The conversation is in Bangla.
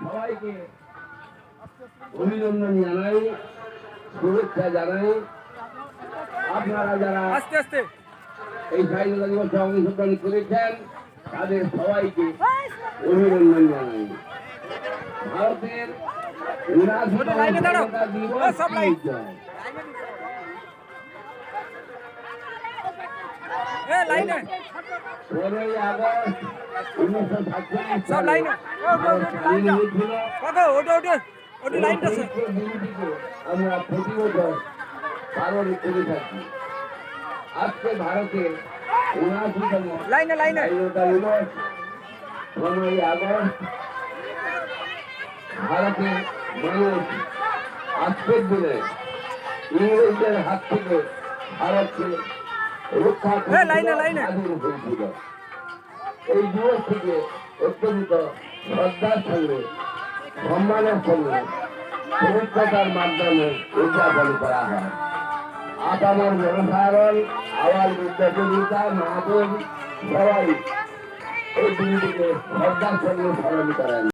সবাইকে অভিনন্দন জানাই, শুভেচ্ছা জানাই। আপনারা যারা আস্তে আস্তে এই স্বাধীনতা দিবসে অংশগ্রহণ করেছেন তাদের সবাইকে অভিনন্দন জানাই। ভারতের ৭৯তম স্বাধীনতা দিবস জয়। লাইনে ১৫ই আগস্ট ১৯৪৭ সালে লাইনটা হয়েছিল। ওটা লাইনটা আছে। এই দিনটিকে আমরা প্রতি বছর পালন করে থাকি। আজকে ভারতের ৭৯তম লাইনে স্বাধীনতা দিবস ১৫ই আগস্ট। ভারতের মানুষ আজকের দিনে ইংরেজদের হাত থেকে ভারতকে রক্ষা করতে স্বাধীন হয়েছিল। এই দিবস থেকে অত্যন্ত শ্রদ্ধার সঙ্গে, সম্মানের সঙ্গে, পবিত্রতার মাধ্যমে উদযাপন করা হয়। আপামর জনসাধারণ, আবার বিদ্যাপতিতা, মহাপুর সবাই এই দিনটিকে শ্রদ্ধার সঙ্গে স্মরণ করেন।